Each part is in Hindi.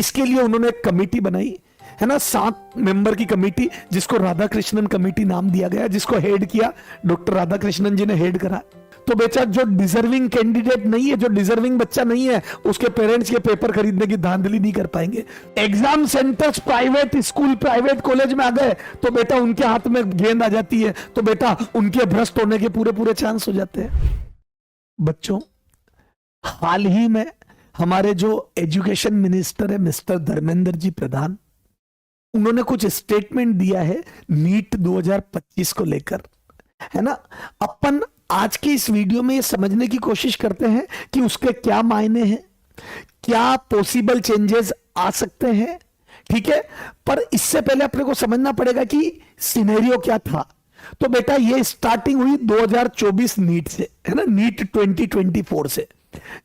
इसके लिए उन्होंने एक कमेटी बनाई है ना, 7 मेंबर की कमेटी, जिसको राधाकृष्णन कमेटी नाम दिया गया, जिसको हेड किया डॉक्टर राधाकृष्णन जी ने हेड करा। तो बेटा जो डिजर्विंग कैंडिडेट नहीं है, जो डिजर्विंग बच्चा नहीं है, उसके पेरेंट्स के पेपर खरीदने की धांधली नहीं कर पाएंगे। Exam centres private school private college में आ गए तो बेटा उनके हाथ में गेंद आ जाती है, तो बेटा उनके भ्रष्ट होने के पूरे पूरे चांस हो जाते हैं। बच्चों, हाल ही में हमारे जो एजुकेशन मिनिस्टर है मिस्टर धर्मेंद्र जी प्रधान, उन्होंने कुछ स्टेटमेंट दिया है नीट 2025 को लेकर, है ना। अपन आज की इस वीडियो में ये समझने की कोशिश करते हैं कि उसके क्या मायने हैं, क्या पॉसिबल चेंजेस आ सकते हैं, ठीक है। पर इससे पहले अपने को समझना पड़ेगा कि सिनेरियो क्या था। तो बेटा ये स्टार्टिंग हुई 2024 नीट से, है ना, नीट 2024 से,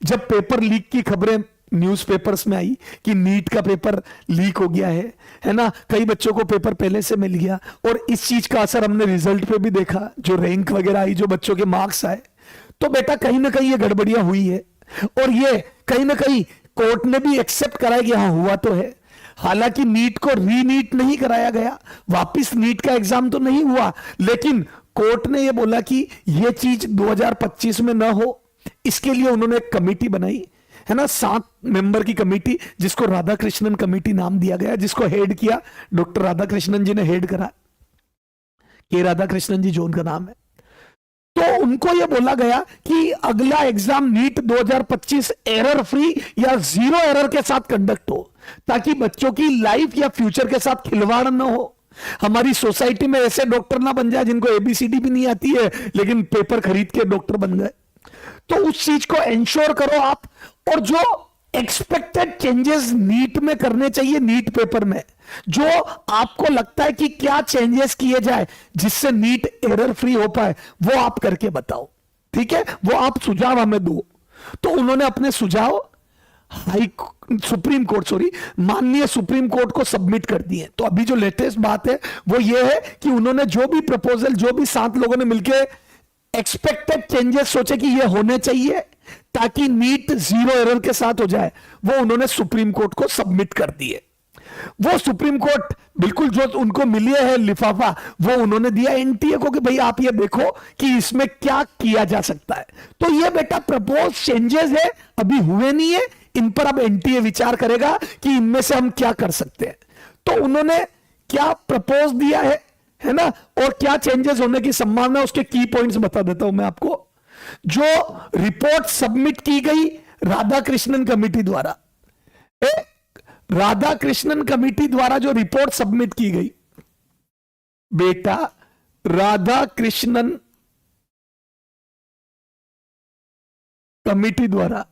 जब पेपर लीक की खबरें न्यूज़पेपर्स में आई कि नीट का पेपर लीक हो गया है ना। कई बच्चों को पेपर पहले से मिल गया और इस चीज का असर हमने रिजल्ट पे भी देखा, जो रैंक वगैरह आई, जो बच्चों के मार्क्स आए। तो बेटा कहीं ना कहीं ये गड़बड़ियां हुई है और ये कहीं ना कहीं कोर्ट ने भी एक्सेप्ट करा कि हाँ हुआ तो है। हालांकि नीट को रीनीट नहीं कराया गया, वापिस नीट का एग्जाम तो नहीं हुआ, लेकिन कोर्ट ने यह बोला कि यह चीज 2025 में ना हो, इसके लिए उन्होंने एक कमेटी बनाई, है ना, 7 मेंबर की कमेटी, जिसको राधाकृष्णन कमेटी नाम दिया गया, जिसको हेड किया डॉक्टर राधाकृष्णन जी ने हेड करा, के राधाकृष्णन जी जो उनका नाम है। तो उनको यह बोला गया कि अगला एग्जाम नीट 2025 एरर फ्री या 0 एरर के साथ कंडक्ट हो, ताकि बच्चों की लाइफ या फ्यूचर के साथ खिलवाड़ न हो। हमारी सोसाइटी में ऐसे डॉक्टर ना बन जाए जिनको एबीसीडी भी नहीं आती है लेकिन पेपर खरीद के डॉक्टर बन गए। तो उस चीज को एंश्योर करो आप, और जो एक्सपेक्टेड चेंजेस नीट में करने चाहिए, नीट पेपर में जो आपको लगता है कि क्या चेंजेस किए जाए जिससे नीट एरर फ्री हो पाए, वो आप करके बताओ, ठीक है। वो आप सुझाव हमें दो। तो उन्होंने अपने सुझाव माननीय सुप्रीम कोर्ट को सबमिट कर दिए। तो अभी जो लेटेस्ट बात है वो ये है कि उन्होंने जो भी प्रपोजल, जो भी 7 लोगों ने मिलकर एक्सपेक्टेड चेंजेस सोचे कि ये होने चाहिए ताकि नीट 0 एरर के साथ हो जाए, वो उन्होंने सुप्रीम कोर्ट को सबमिट कर दिए। वो सुप्रीम कोर्ट बिल्कुल जो उनको मिले है लिफाफा, वो उन्होंने दिया एनटीए को कि भाई आप ये देखो कि इसमें क्या किया जा सकता है। तो ये बेटा प्रपोज चेंजेस है, अभी हुए नहीं है, इन पर अब एनटीए विचार करेगा कि इनमें से हम क्या कर सकते हैं। तो उन्होंने क्या प्रपोज दिया है ना, और क्या चेंजेस होने की संभावना, उसके की पॉइंट्स बता देता हूं मैं आपको। जो रिपोर्ट सबमिट की गई राधाकृष्णन कमेटी द्वारा, राधाकृष्णन कमेटी द्वारा जो रिपोर्ट सबमिट की गई, बेटा राधाकृष्णन कमेटी द्वारा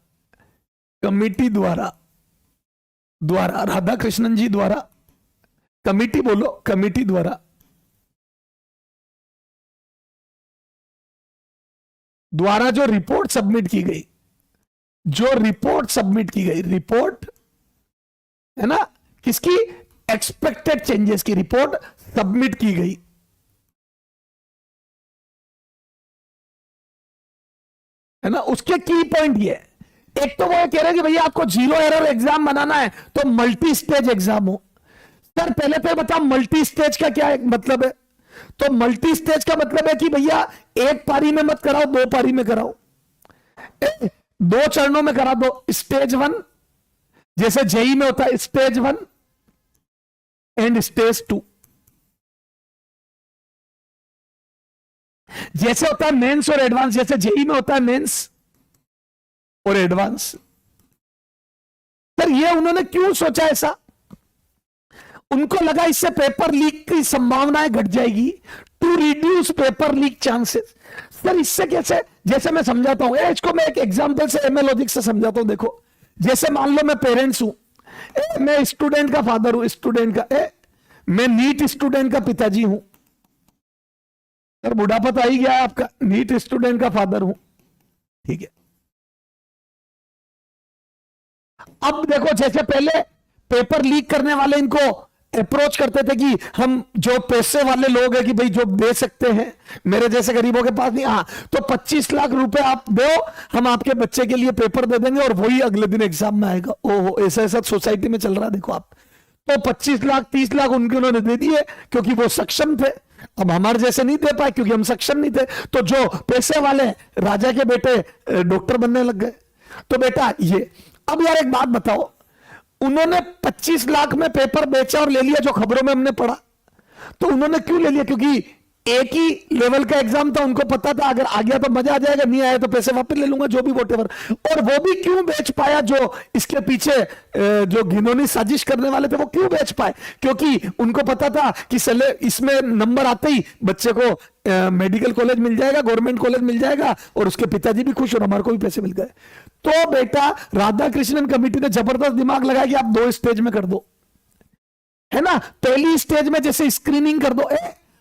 राधाकृष्णन जी द्वारा, कमेटी बोलो, कमेटी द्वारा जो रिपोर्ट सबमिट की गई, रिपोर्ट है ना, किसकी, एक्सपेक्टेड चेंजेस की रिपोर्ट सबमिट की गई, है ना। उसके की पॉइंट ये, एक तो वो कह रहे हैं कि भैया आपको 0 एरर एग्जाम बनाना है तो मल्टी स्टेज एग्जाम हो। सर पहले तो बताओ मल्टी स्टेज का क्या मतलब है। तो मल्टी स्टेज का मतलब है कि भैया एक पारी में मत कराओ, 2 पारी में कराओ, 2 चरणों में करा दो। स्टेज 1 जैसे जेई में होता है स्टेज 1 एंड स्टेज 2, जैसे होता है मेंस और एडवांस, जैसे जेई में होता है मेंस और एडवांस। सर ये उन्होंने क्यों सोचा ऐसा, उनको लगा इससे पेपर लीक की संभावनाएं घट जाएगी, to reduce paper leak chances. Sir इससे कैसे, जैसे मैं समझाता हूं, इसको मैं एक एग्जांपल से एमएल लॉजिक से समझाता हूं। देखो जैसे मान लो मैं पेरेंट्स हूं, मैं स्टूडेंट का फादर हूं, मैं नीट स्टूडेंट का पिताजी हूं। सर बुढ़ापा तो आ ही गया आपका, नीट स्टूडेंट का फादर हूं, ठीक है। अब देखो जैसे पहले पेपर लीक करने वाले इनको अप्रोच करते थे कि हम जो पैसे वाले लोग हैं कि भाई जो दे सकते हैं, मेरे जैसे गरीबों के पास नहीं, हाँ तो 25 लाख रुपए आप दो, हम आपके बच्चे के लिए पेपर दे देंगे और वही अगले दिन एग्जाम में आएगा। ओहो, ऐसा ऐसा सोसाइटी में चल रहा है, देखो आप। तो 25 लाख 30 लाख उनके उन्होंने दे दिए क्योंकि वो सक्षम थे। अब हमारे जैसे नहीं दे पाए क्योंकि हम सक्षम नहीं थे। तो जो पैसे वाले राजा के बेटे डॉक्टर बनने लग गए। तो बेटा ये, अब यार एक बात बताओ, उन्होंने 25 लाख में पेपर बेचा और ले लिया, जो खबरों में हमने पढ़ा। तो उन्होंने क्यों ले लिया? क्योंकि एक ही लेवल का एग्जाम था, उनको पता था अगर आ गया तो मजा आ जाएगा, नहीं आया तो पैसे वापस ले लूंगा, जो भी वोटेवर। और वो भी क्यों बेच पाया? जो इसके पीछे जो घिनौनी साजिश करने वाले थे वो क्यों बेच पाए? क्योंकि उनको पता था कि इसमें नंबर आते ही बच्चे को मेडिकल कॉलेज मिल जाएगा, गवर्नमेंट कॉलेज मिल जाएगा, और उसके पिताजी भी खुश और हमारे को भी पैसे मिल गए। तो बेटा राधा कृष्णन कमेटी ने जबरदस्त दिमाग लगाया कि आप 2 स्टेज में कर दो, है ना। पहली स्टेज में जैसे स्क्रीनिंग कर दो,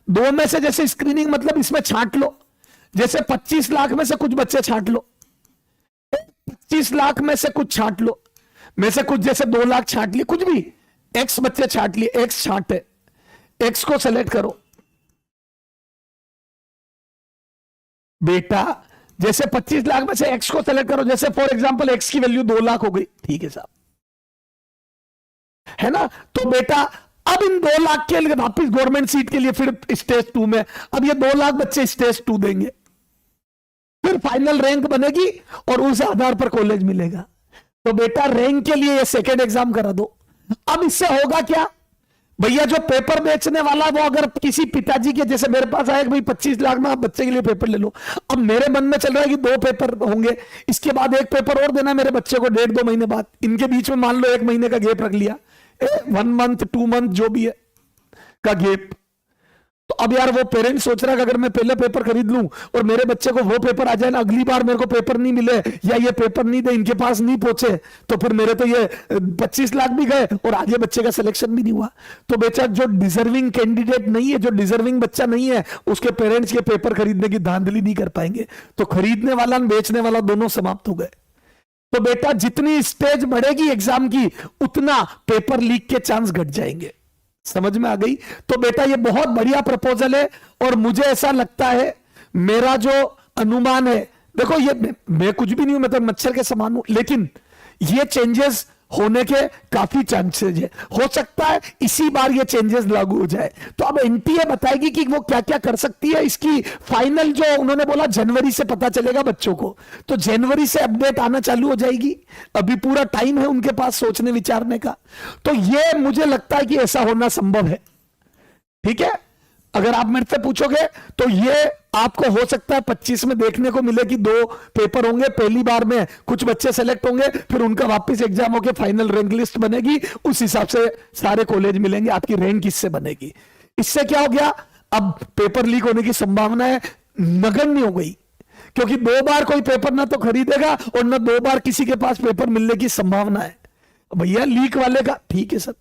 2 में से जैसे स्क्रीनिंग मतलब इसमें छांट लो, जैसे 25 लाख में से कुछ बच्चे छांट लो, 25 लाख में से कुछ छांट लो, में से कुछ जैसे 2 लाख छांट लिए, कुछ भी एक्स बच्चे छांट लिए, एक्स छांटे, एक्स को सेलेक्ट करो बेटा। जैसे 25 लाख में से एक्स को सेलेक्ट करो, जैसे फॉर एग्जांपल एक्स की वैल्यू 2 लाख हो गई, ठीक है साहब, है ना। तो बेटा अब इन 2 लाख के लिए वापिस गवर्नमेंट सीट के लिए फिर स्टेज 2 में, अब ये 2 लाख बच्चे स्टेज 2 देंगे, फिर फाइनल रैंक बनेगी और उस आधार पर कॉलेज मिलेगा। तो बेटा रैंक के लिए ये सेकेंड एग्जाम करा दो। अब इससे होगा क्या भैया? जो पेपर बेचने वाला वो अगर किसी पिताजी के, जैसे मेरे पास आए भाई 25 लाख में आप बच्चे के लिए पेपर ले लो, अब मेरे मन में चल रहा है कि 2 पेपर होंगे, इसके बाद एक पेपर और देना है मेरे बच्चे को 1.5-2 महीने बाद, इनके बीच में मान लो 1 महीने का गैप रख लिया, 1 मंथ 2 मंथ जो भी है का गैप। तो अब यार वो पेरेंट सोच रहा है कि अगर मैं पहले पेपर खरीद लूं और मेरे बच्चे को वो पेपर आ जाए ना, अगली बार मेरे को पेपर नहीं मिले या ये पेपर नहीं दे, इनके पास नहीं पहुंचे, तो फिर मेरे तो ये 25 लाख भी गए और आगे बच्चे का सिलेक्शन भी नहीं हुआ। तो बेचा जो डिजर्विंग कैंडिडेट नहीं है, जो डिजर्विंग बच्चा नहीं है, उसके पेरेंट्स के पेपर खरीदने की धांधली नहीं कर पाएंगे। तो खरीदने वाला बेचने वाला दोनों समाप्त हो गए। तो बेटा जितनी स्टेज बढ़ेगी एग्जाम की, उतना पेपर लीक के चांस घट जाएंगे। समझ में आ गई? तो बेटा ये बहुत बढ़िया प्रपोजल है और मुझे ऐसा लगता है, मेरा जो अनुमान है, देखो ये मैं कुछ भी नहीं हूं, मैं तो मच्छर के समान हूं, लेकिन ये चेंजेस होने के काफी चांसेस है। हो सकता है इसी बार ये चेंजेस लागू हो जाए। तो अब एनटीए बताएगी कि वो क्या क्या कर सकती है। इसकी फाइनल जो उन्होंने बोला जनवरी से पता चलेगा बच्चों को, तो जनवरी से अपडेट आना चालू हो जाएगी। अभी पूरा टाइम है उनके पास सोचने विचारने का। तो ये मुझे लगता है कि ऐसा होना संभव है। ठीक है, अगर आप मेरे से पूछोगे तो ये आपको हो सकता है 25 में देखने को मिले कि 2 पेपर होंगे, पहली बार में कुछ बच्चे सेलेक्ट होंगे, फिर उनका वापस एग्जाम होकर फाइनल रैंक लिस्ट बनेगी, उस हिसाब से सारे कॉलेज मिलेंगे, आपकी रैंक इससे बनेगी। इससे क्या हो गया, अब पेपर लीक होने की संभावना है नगण्य हो गई, क्योंकि 2 बार कोई पेपर ना तो खरीदेगा और ना 2 बार किसी के पास पेपर मिलने की संभावना है। भैया लीक वाले का ठीक है सर,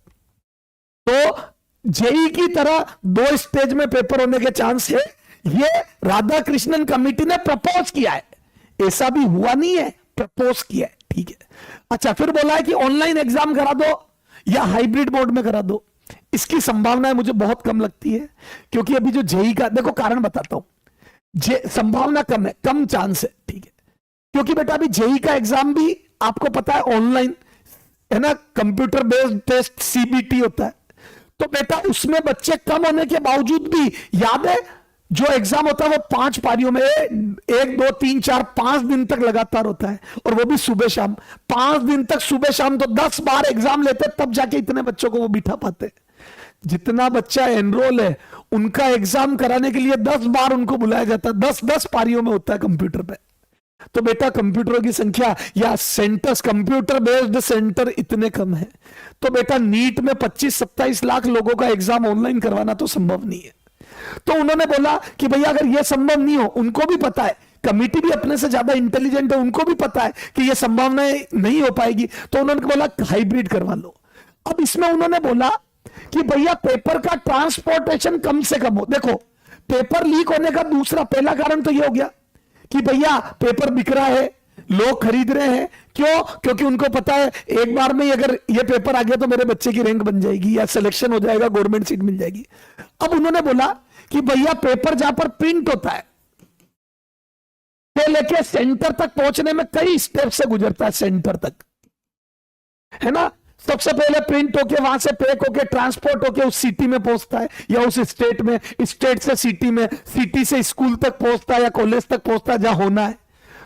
तो जेई की तरह 2 स्टेज में पेपर होने के चांस है। ये राधा कृष्णन कमेटी ने प्रपोज किया है, ऐसा भी हुआ नहीं है, प्रपोज किया है। ठीक है, अच्छा फिर बोला है कि ऑनलाइन एग्जाम करा दो या हाइब्रिड मोड में करा दो। इसकी संभावना मुझे बहुत कम लगती है, क्योंकि अभी जो जेई का, देखो कारण बताता हूं, संभावना कम है, कम चांस है। ठीक है, क्योंकि बेटा अभी जेई का एग्जाम भी आपको पता है ऑनलाइन है ना, कंप्यूटर बेस्ड टेस्ट सीबीटी होता है। तो बेटा उसमें बच्चे कम होने के बावजूद भी, याद है जो एग्जाम होता है वो 5 पारियों में 1 2 3 4 5 दिन तक लगातार होता है, और वो भी सुबह शाम 5 दिन तक, सुबह शाम। तो 10 बार एग्जाम लेते तब जाके इतने बच्चों को वो बिठा पाते। जितना बच्चा एनरोल है उनका एग्जाम कराने के लिए 10 बार उनको बुलाया जाता है, 10 पारियों में होता है कंप्यूटर पे। तो बेटा कंप्यूटरों की संख्या या सेंटर्स, कंप्यूटर बेस्ड सेंटर इतने कम है। तो बेटा नीट में 25-27 लाख लोगों का एग्जाम ऑनलाइन करवाना तो संभव नहीं है। तो उन्होंने बोला कि भैया अगर यह संभव नहीं हो, उनको भी पता है, कमेटी भी अपने से ज्यादा इंटेलिजेंट है, उनको भी पता है कि यह संभावनाएं नहीं हो पाएगी, तो उन्होंने बोला हाइब्रिड करवा लो। अब इसमें उन्होंने बोला कि भैया पेपर का ट्रांसपोर्टेशन कम से कम हो। देखो पेपर लीक होने का दूसरा पहला कारण तो यह हो गया कि भैया पेपर बिक रहा है, लोग खरीद रहे हैं। क्यों? क्योंकि उनको पता है एक बार में ही अगर ये पेपर आ गया तो मेरे बच्चे की रैंक बन जाएगी या सिलेक्शन हो जाएगा, गवर्नमेंट सीट मिल जाएगी। अब उन्होंने बोला कि भैया पेपर जहां पर प्रिंट होता है से लेके सेंटर तक पहुंचने में कई स्टेप से गुजरता है, सेंटर तक, है ना। सबसे पहले प्रिंट होके वहां से पैक होके ट्रांसपोर्ट होके उस सिटी में पहुंचता है या उस स्टेट में, स्टेट से सिटी में, सिटी से स्कूल तक पहुंचता है या कॉलेज तक पहुंचता है जहां होना है।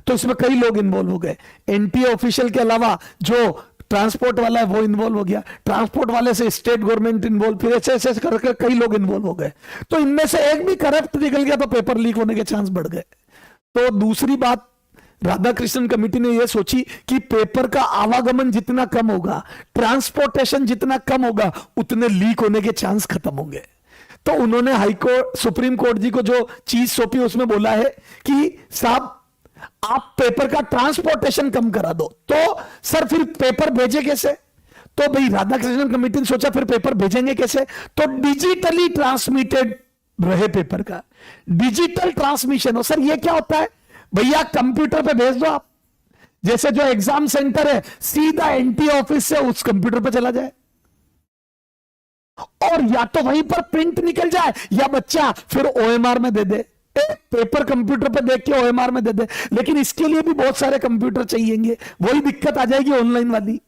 तो इसमें कई लोग इन्वॉल्व हो गए। एनटीए ऑफिशियल के अलावा जो ट्रांसपोर्ट वाला है वो इन्वॉल्व हो गया, ट्रांसपोर्ट वाले से स्टेट गवर्नमेंट इन्वॉल्व, फिर ऐसे ऐसे करके कई लोग इन्वॉल्व हो गए। तो इनमें से एक भी करप्ट निकल गया तो पेपर लीक होने के चांस बढ़ गए। तो दूसरी बात राधाकृष्णन कमेटी ने यह सोची कि पेपर का आवागमन जितना कम होगा, ट्रांसपोर्टेशन जितना कम होगा, उतने लीक होने के चांस खत्म होंगे। तो उन्होंने हाईकोर्ट, सुप्रीम कोर्ट जी को जो चीज सौंपी उसमें बोला है कि साहब आप पेपर का ट्रांसपोर्टेशन कम करा दो। तो सर फिर पेपर भेजे कैसे? तो भाई राधाकृष्णन कमेटी ने सोचा फिर पेपर भेजेंगे कैसे? तो डिजिटली ट्रांसमिटेड रहे पेपर का, डिजिटल ट्रांसमिशन हो। सर ये क्या होता है? भैया कंप्यूटर पे भेज दो आप, जैसे जो एग्जाम सेंटर है सीधा एनटीए ऑफिस से उस कंप्यूटर पे चला जाए, और या तो वहीं पर प्रिंट निकल जाए या बच्चा फिर ओएमआर में दे दे, पेपर कंप्यूटर पे देख के ओएमआर में दे दे। लेकिन इसके लिए भी बहुत सारे कंप्यूटर चाहिएंगे, वही दिक्कत आ जाएगी ऑनलाइन वाली।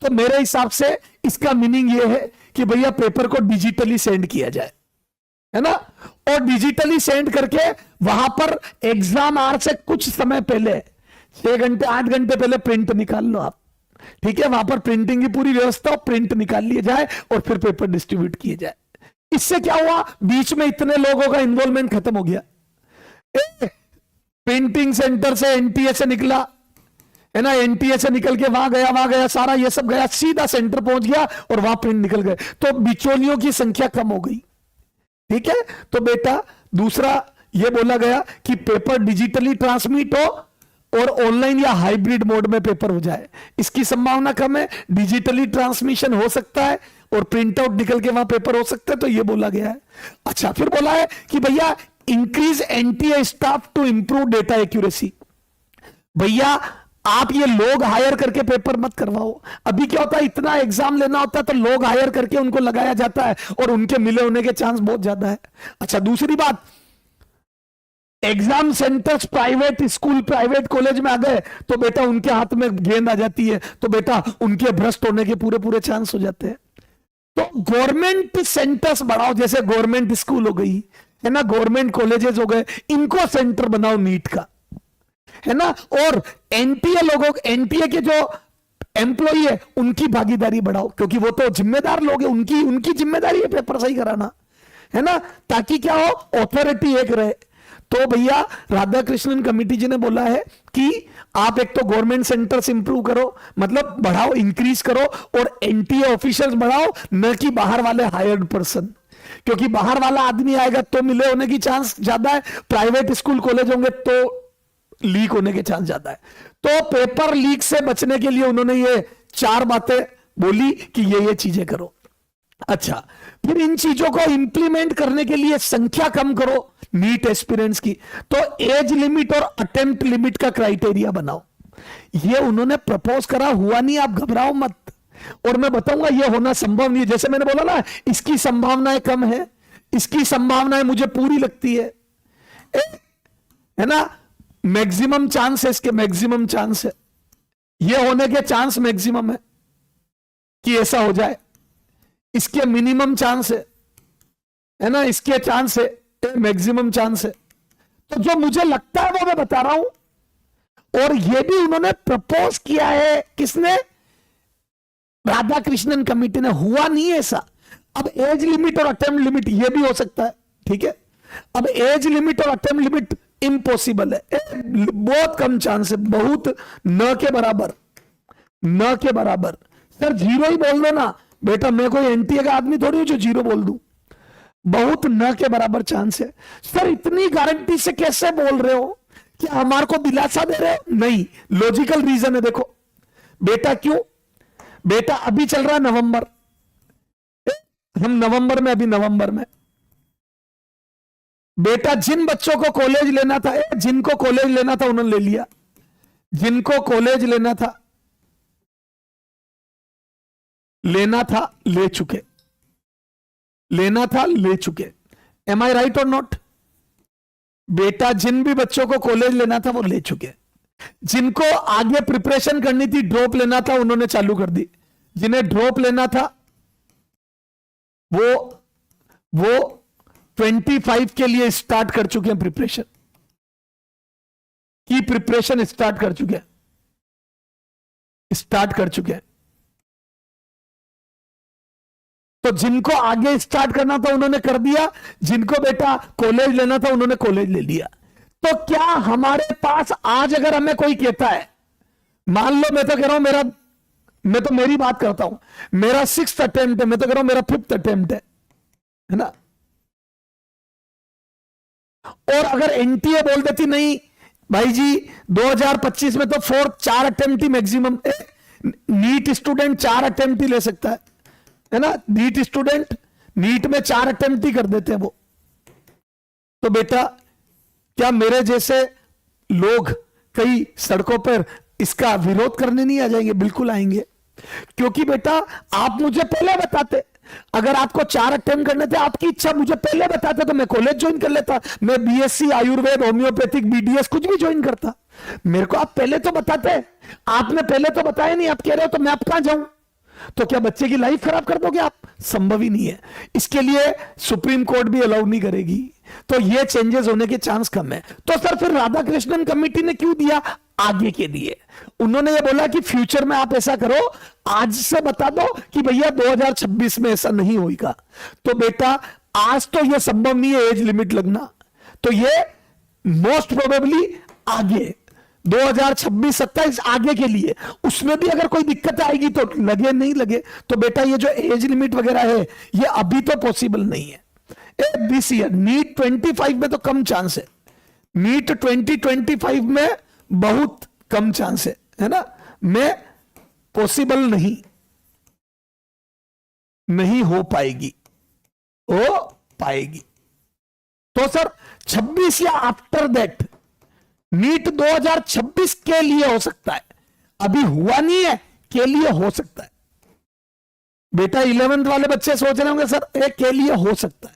तो मेरे हिसाब से इसका मीनिंग ये है कि भैया पेपर को डिजिटली सेंड किया जाए, है ना, और डिजिटली सेंड करके वहां पर एग्जाम आर से कुछ समय पहले, 6 घंटे 8 घंटे पहले प्रिंट निकाल लो आप, ठीक है। वहां पर प्रिंटिंग की पूरी व्यवस्था, प्रिंट निकाल लिए जाए और फिर पेपर डिस्ट्रीब्यूट किए जाए। इससे क्या हुआ? बीच में इतने लोगों का इन्वॉल्वमेंट खत्म हो गया। प्रिंटिंग सेंटर से एनटीए से निकला, है ना, एनटीए से निकल के वहां गया, सारा ये सब गया, सीधा सेंटर पहुंच गया और वहां प्रिंट निकल गए। तो बिचौलियों की संख्या कम हो गई, ठीक है। तो बेटा दूसरा ये बोला गया कि पेपर डिजिटली ट्रांसमिट हो और ऑनलाइन या हाइब्रिड मोड में पेपर हो जाए, इसकी संभावना कम है। डिजिटली ट्रांसमिशन हो सकता है और प्रिंट आउट निकल के वहां पेपर हो सकता है, तो ये बोला गया है। अच्छा, फिर बोला है कि भैया increase NTA staff to improve data accuracy. भैया आप ये लोग हायर करके पेपर मत करवाओ। अभी क्या होता है, इतना एग्जाम लेना होता है तो लोग हायर करके उनको लगाया जाता है और उनके मिले होने के चांस बहुत ज्यादा है। अच्छा, दूसरी बात, exam centres private school, private college में आ गए तो बेटा उनके हाथ में गेंद आ जाती है, तो बेटा उनके भ्रष्ट होने के पूरे पूरे चांस हो जाते हैं। तो गवर्नमेंट सेंटर्स बढ़ाओ, जैसे गवर्नमेंट स्कूल हो गई, है ना, गवर्नमेंट कॉलेजेस हो गए, इनको सेंटर बनाओ नीट का, है ना। और एनटीए लोगों, एनटीए के जो एम्प्लॉई है उनकी भागीदारी बढ़ाओ, क्योंकि वो तो जिम्मेदार लोग हैं, उनकी जिम्मेदारी है पेपर सही कराना, है ना, ताकि क्या हो, ऑथोरिटी एक रहे। तो भैया राधाकृष्णन कमेटी जी ने बोला है कि आप एक तो गवर्नमेंट सेंटर्स इंप्रूव करो, मतलब बढ़ाओ, इंक्रीज करो, और एनटीए ऑफिसर्स बढ़ाओ, न कि बाहर वाले हायर्ड पर्सन, क्योंकि बाहर वाला आदमी आएगा तो मिले होने की चांस ज्यादा है, प्राइवेट स्कूल कॉलेज होंगे तो लीक होने के चांस ज्यादा है। तो पेपर लीक से बचने के लिए उन्होंने ये 4 बातें बोली कि ये चीजें करो। अच्छा, फिर इन चीजों को इंप्लीमेंट करने के लिए संख्या कम करो नीट एस्पिरेंट्स की, तो एज लिमिट और अटेम्प्ट लिमिट का क्राइटेरिया बनाओ। ये उन्होंने प्रपोज करा, हुआ नहीं, आप घबराओ मत, और मैं बताऊंगा ये होना संभव नहीं है। जैसे मैंने बोला ना, इसकी संभावनाएं कम है, इसकी संभावनाएं मुझे पूरी लगती है ना, मैक्सिमम चांस है, इसके मैक्सिमम चांस है, ये होने के चांस मैक्सिमम है कि ऐसा हो जाए, इसके मिनिमम चांस है ना, इसके चांस है, मैक्सिमम चांस है। तो जो मुझे लगता है वो मैं बता रहा हूं, और ये भी उन्होंने प्रपोज किया है, किसने, राधाकृष्णन कमेटी ने। हुआ नहीं है ऐसा। अब एज लिमिट और अटेम्प्ट लिमिट ये भी हो सकता है, ठीक है। अब एज लिमिट और अटेम्प्ट लिमिट इम्पॉसिबल है, बहुत कम चांस है, बहुत, न के बराबर, न के बराबर। सर 0 ही बोल दो ना बेटा, मैं कोई एनटीए का आदमी थोड़ी हूं जो 0 बोल दूं, बहुत न के बराबर चांस है। सर इतनी गारंटी से कैसे बोल रहे हो, कि हमारे को दिलासा दे रहे हो? नहीं, लॉजिकल रीजन है। देखो बेटा, क्यों बेटा, अभी चल रहा है नवंबर, हम नवंबर में, अभी नवंबर में बेटा जिन बच्चों को कॉलेज लेना था, जिनको कॉलेज लेना था उन्होंने ले लिया, जिनको कॉलेज लेना था ले चुके, लेना था ले चुके। एम आई राइट और नॉट? बेटा जिन भी बच्चों को कॉलेज लेना था वो ले चुके, जिनको आगे प्रिपरेशन करनी थी, ड्रॉप लेना था, उन्होंने चालू कर दी। जिन्हें ड्रॉप लेना था वो 25 के लिए स्टार्ट कर चुके हैं, प्रिपरेशन स्टार्ट कर चुके हैं। तो जिनको आगे स्टार्ट करना था उन्होंने कर दिया, जिनको बेटा कॉलेज लेना था उन्होंने कॉलेज ले लिया। तो क्या हमारे पास आज अगर हमें कोई कहता है, मान लो मैं तो कह रहा हूं मैं तो मेरी बात करता हूं, मेरा 6th अटेम्प्ट है, मैं तो कह रहा हूं मेरा 5th अटेम्प्ट है ना, और अगर एनटीए बोल देती नहीं भाई जी 2025 में तो 4 अटेम्प्ट ही मैक्सिमम, नीट स्टूडेंट 4 अटेम्प्ट ही ले सकता है ना, नीट स्टूडेंट नीट में 4 अटेम्प्ट ही कर देते हैं वो। तो बेटा क्या मेरे जैसे लोग कई सड़कों पर इसका विरोध करने नहीं आ जाएंगे? बिल्कुल आएंगे, क्योंकि बेटा आप मुझे पहले बताते, अगर आपको 4 अटेम्प्ट करने थे, आपकी इच्छा, मुझे पहले बताते तो मैं कॉलेज ज्वाइन कर लेता, मैं बीएससी आयुर्वेद होम्योपैथिक बीडीएस कुछ भी ज्वाइन करता। मेरे को आप पहले तो बताते, आपने पहले तो बताया नहीं, आप कह रहे हो तो मैं आप कहां जाऊं? तो क्या बच्चे की लाइफ खराब कर दोगे आप? संभव ही नहीं है। इसके लिए सुप्रीम कोर्ट भी अलाउ नहीं करेगी, तो ये चेंजेस होने के चांस कम है। तो सर फिर राधाकृष्णन कमेटी ने क्यों दिया? आगे के लिए उन्होंने ये बोला कि फ्यूचर में आप ऐसा करो, आज से बता दो कि भैया 2026 में ऐसा नहीं होगा। तो बेटा आज तो ये संभव नहीं है एज लिमिट लगना, तो ये मोस्ट प्रोबेबली आगे 2026-27 आगे के लिए, उसमें भी अगर कोई दिक्कत आएगी तो लगे नहीं लगे। तो बेटा ये जो एज लिमिट वगैरह है ये अभी तो पॉसिबल नहीं है दिस ईयर। नीट 25 में तो कम चांस है, नीट 2025 में बहुत कम चांस है ना, में पॉसिबल नहीं हो पाएगी, तो सर 26 या आफ्टर दैट नीट 2026 के लिए हो सकता है, अभी हुआ नहीं है, के लिए हो सकता है। बेटा 11th वाले बच्चे सोच रहे होंगे सर एक के लिए हो सकता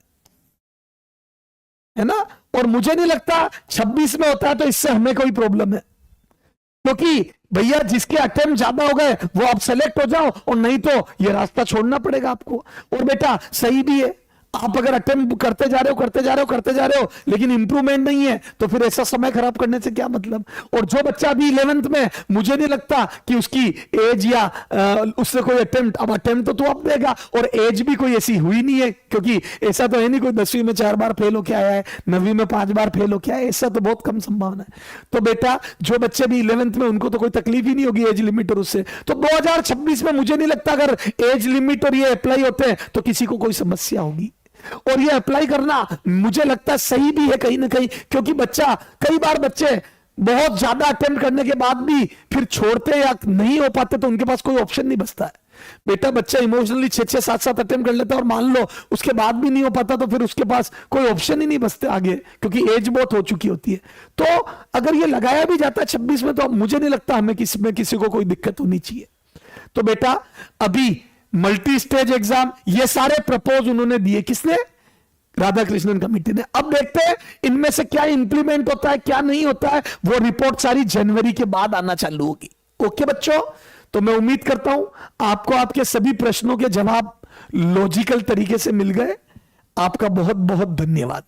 है ना, और मुझे नहीं लगता 26 में होता है तो इससे हमें कोई प्रॉब्लम है, क्योंकि भैया जिसके अटेम्प्ट ज्यादा हो गए वो आप सेलेक्ट हो जाओ, और नहीं तो ये रास्ता छोड़ना पड़ेगा आपको। और बेटा सही भी है, आप अगर अटेम्प्ट करते जा रहे हो लेकिन इंप्रूवमेंट नहीं है तो फिर ऐसा समय खराब करने से क्या मतलब। और जो बच्चा अभी 11th में, मुझे नहीं लगता कि उसकी एज या उससे कोई अटेम्प्ट, अब अटेम्प्ट तो अब देगा, और एज भी कोई ऐसी हुई नहीं है, क्योंकि ऐसा तो है नहीं कोई 10वीं में 4 बार फेल होके आया है, 9वीं में 5 बार फेल होके आया है, ऐसा तो बहुत कम संभावना है। तो बेटा जो बच्चे भी 11th में, उनको तो कोई तकलीफ ही नहीं होगी एज लिमिट और उससे। तो 2026 में मुझे नहीं लगता अगर एज लिमिट और ये अप्लाई होते हैं तो किसी को कोई समस्या होगी। और ये अप्लाई करना मुझे लगता है सही भी है कहीं ना कहीं, क्योंकि कई बार बच्चे बहुत ज्यादा अटेम्प्ट करने के बाद भी फिर छोड़ते या नहीं हो पाते, तो उनके पास कोई ऑप्शन नहीं बचता है। बेटा बच्चा इमोशनली 6-6, 7-7 अटेम्प्ट कर लेता है, और मान लो उसके बाद भी नहीं हो पाता, तो फिर उसके पास कोई ऑप्शन ही नहीं बचते आगे, क्योंकि एज बहुत हो चुकी होती है। तो अगर ये लगाया भी जाता है 26 में, तो मुझे नहीं लगता हमें किसी को कोई दिक्कत होनी चाहिए। तो बेटा अभी मल्टी स्टेज एग्जाम, ये सारे प्रपोज उन्होंने दिए, किसने? राधाकृष्णन कमेटी ने। अब देखते हैं इनमें से क्या इंप्लीमेंट होता है, क्या नहीं होता है, वो रिपोर्ट सारी जनवरी के बाद आना चालू होगी। ओके बच्चों, तो मैं उम्मीद करता हूं आपको आपके सभी प्रश्नों के जवाब लॉजिकल तरीके से मिल गए। आपका बहुत बहुत धन्यवाद।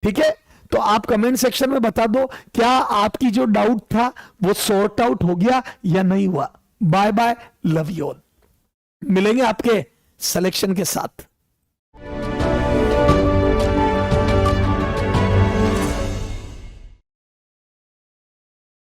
ठीक है, तो आप कमेंट सेक्शन में बता दो क्या आपकी जो डाउट था वो सॉर्ट आउट हो गया या नहीं हुआ। Bye bye, love you all. मिलेंगे आपके सिलेक्शन के साथ।